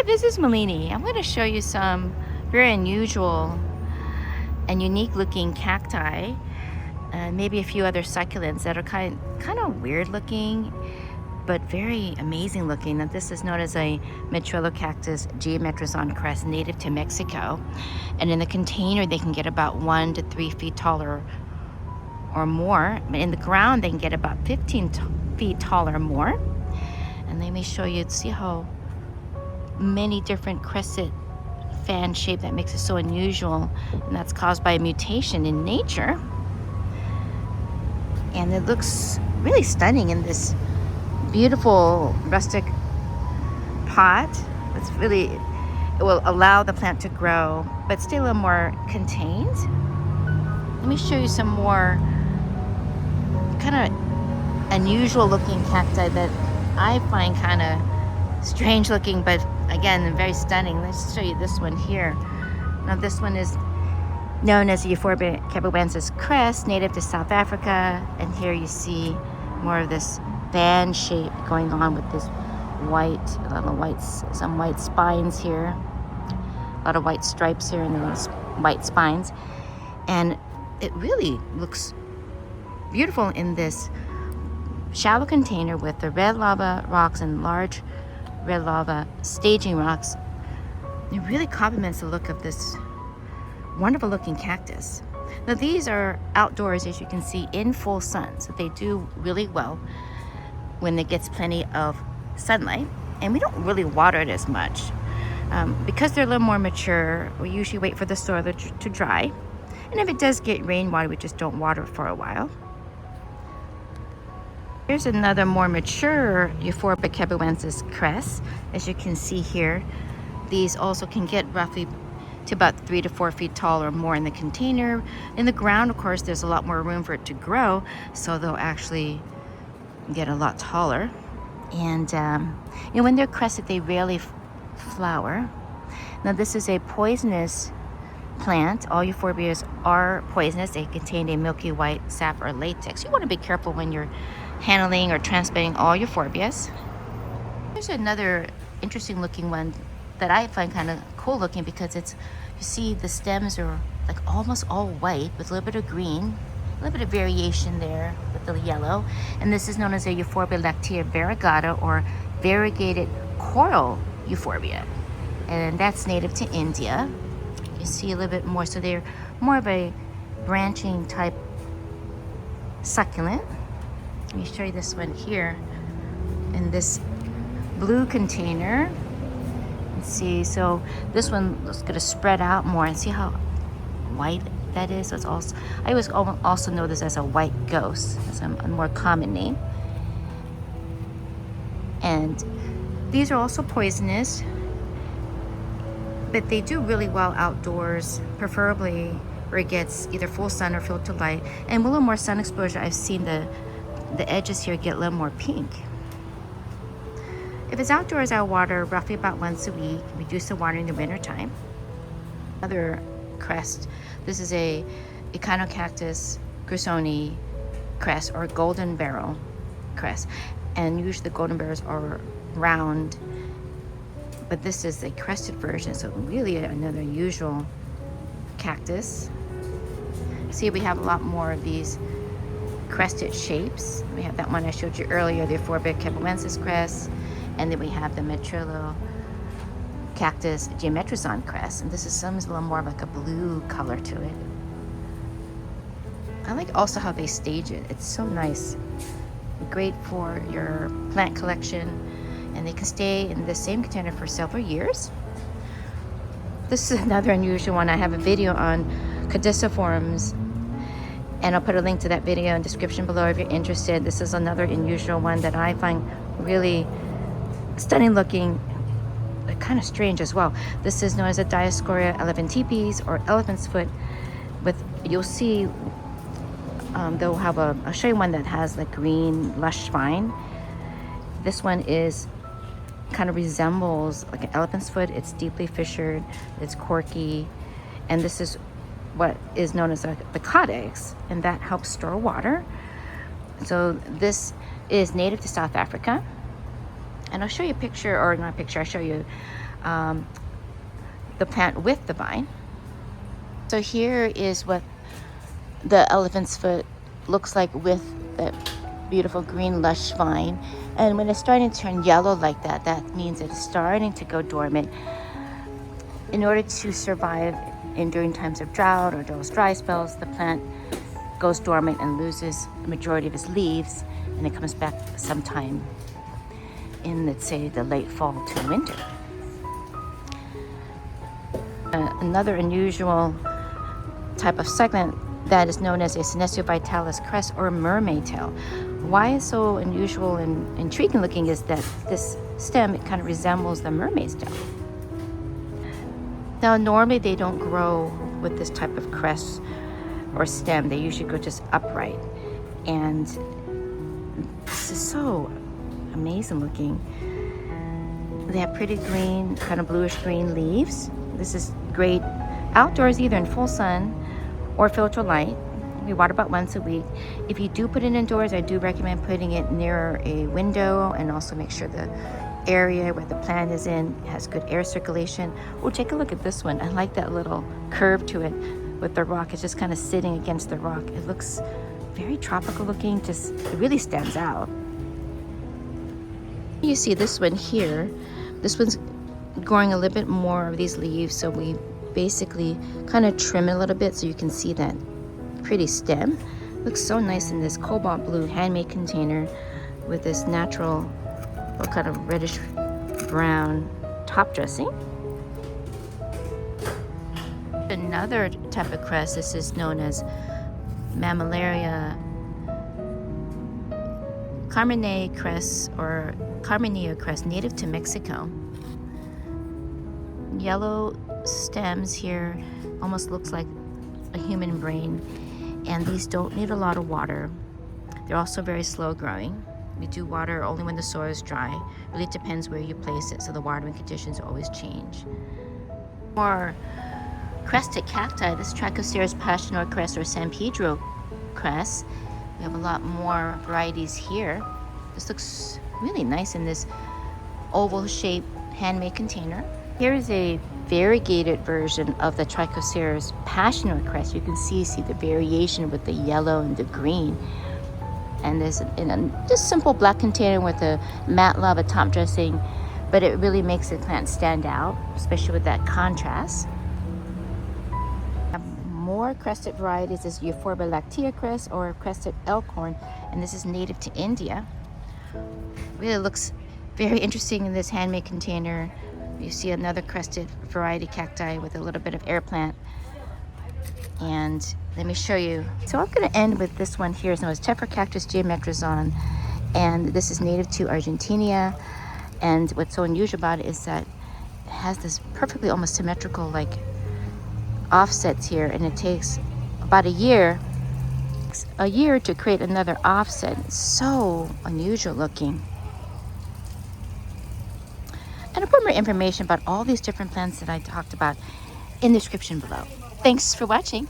Hi, this is Malini. I'm going to show you some very unusual and unique looking cacti and maybe a few other succulents that are kind of weird looking but very amazing looking. Now, this is known as a Mytrillocactus geometrizans crest, native to Mexico, and in the container they can get about 1 to 3 feet taller or more, but in the ground they can get about 15 feet taller or more. And let me show you, see how many different crested fan shape that makes it so unusual, and that's caused by a mutation in nature. And it looks really stunning in this beautiful rustic pot. It's really, it will allow the plant to grow but stay a little more contained. Let me show you some more kind of unusual looking cacti that I find kind of strange looking, but again, very stunning. Let's show you this one here. Now, this one is known as the Euphorbia kibwezensis crest, native to South Africa. And here you see more of this fan shape going on with this white, some white spines here. A lot of white stripes here and those white spines. And it really looks beautiful in this shallow container with the red lava rocks and large red lava staging rocks. It really complements the look of this wonderful looking cactus. Now, these are outdoors, as you can see, in full sun, so they do really well when it gets plenty of sunlight, and we don't really water it as much. Because they're a little more mature, we usually wait for the soil to dry, and if it does get rainwater, we just don't water it for a while. Here's another more mature Euphorbia kibwezensis crest. As you can see here, these also can get roughly to about 3 to 4 feet tall or more in the container. In the ground, of course, there's a lot more room for it to grow, so they'll actually get a lot taller. And when they're crested, they rarely flower. Now, this is a poisonous plant. All euphorbias are poisonous. They contain a milky white sap or latex. You want to be careful when you're handling or transplanting all euphorbias. There's another interesting looking one that I find kind of cool looking because it's, you see the stems are like almost all white with a little bit of green, a little bit of variation there with the yellow. And this is known as a Euphorbia lactea variegata or Variegated Coral Euphorbia. And that's native to India. You see a little bit more, so they're more of a branching type succulent. Let me show you this one here in this blue container. Let's see, so this one is going to spread out more, and see how white that is. So it's also, I always also know this as a white ghost, as a more common name. And these are also poisonous, but they do really well outdoors, preferably where it gets either full sun or filtered light. And with a little more sun exposure, I've seen the edges here get a little more pink. If it's outdoors, I'll water roughly about once a week, reduce the watering in the winter time. Another crest, this is a Echinocactus grusoni crest or golden barrel crest. And usually the golden barrels are round, but this is a crested version, so really another unusual cactus. See, we have a lot more of these crested shapes. We have that one I showed you earlier, the Euphorbia kibwezensis crest, and then we have the Mytrillocactus geometrizans crest, and this is a little more of like a blue color to it. I like also how they stage it. It's so nice. Great for your plant collection, and they can stay in the same container for several years. This is another unusual one. I have a video on caduciforms, and I'll put a link to that video in the description below if you're interested. This is another unusual one that I find really stunning looking, kind of strange as well. This is known as a Dioscorea elephantipes or elephant's foot. You'll see they'll have I'll show you one that has like green lush spine. This one is kind of resembles like an elephant's foot. It's deeply fissured, it's corky, and this is what is known as the codex, and that helps store water. So this is native to South Africa, and I'll show you a picture, or not a picture, I'll show you the plant with the vine. So here is what the elephant's foot looks like with the beautiful green lush vine. And when it's starting to turn yellow like that, that means it's starting to go dormant. In order to survive during times of drought or those dry spells, the plant goes dormant and loses the majority of its leaves, and it comes back sometime in, let's say, the late fall to winter. Another unusual type of succulent that is known as a Senecio vitalis crest or mermaid tail. Why it's so unusual and intriguing looking is that this stem, it kind of resembles the mermaid's tail. Now, normally they don't grow with this type of crest or stem. They usually grow just upright. And this is so amazing looking. They have pretty green, kind of bluish green leaves. This is great outdoors, either in full sun or filter light. We water about once a week. If you do put it indoors, I do recommend putting it near a window, and also make sure the area where the plant is in has good air circulation. Oh, take a look at this one. I like that little curve to it with the rock. It's just kind of sitting against the rock. It looks very tropical looking. Just, it really stands out. You see this one here. This one's growing a little bit more of these leaves, so we basically kind of trim it a little bit so you can see that pretty stem. Looks so nice in this cobalt blue handmade container with this natural or kind of reddish brown top dressing. Another type of crest, this is known as Mammillaria carmenea crest or Carmenea crest, native to Mexico. Yellow stems here, almost looks like a human brain, and these don't need a lot of water. They're also very slow growing. We do water only when the soil is dry. Really depends where you place it, so the watering conditions always change. More crested cacti, this Trichoceres passionor crest or San Pedro crest. We have a lot more varieties here. This looks really nice in this oval shaped handmade container. Here is a variegated version of the Trichoceres passionor crest. You can see the variation with the yellow and the green. And this in a just simple black container with a matte lava top dressing, but it really makes the plant stand out, especially with that contrast. More crested varieties is Euphorbia lactea crest or crested elkhorn, and this is native to India. Really looks very interesting in this handmade container. You see another crested variety cacti with a little bit of air plant. And let me show you. So I'm going to end with this one here. It's known as Cactus geometrizans, and this is native to Argentina. And what's so unusual about it is that it has this perfectly almost symmetrical like offsets here, and it takes about a year to create another offset. It's so unusual looking. And I'll put more information about all these different plants that I talked about in the description below. Thanks for watching.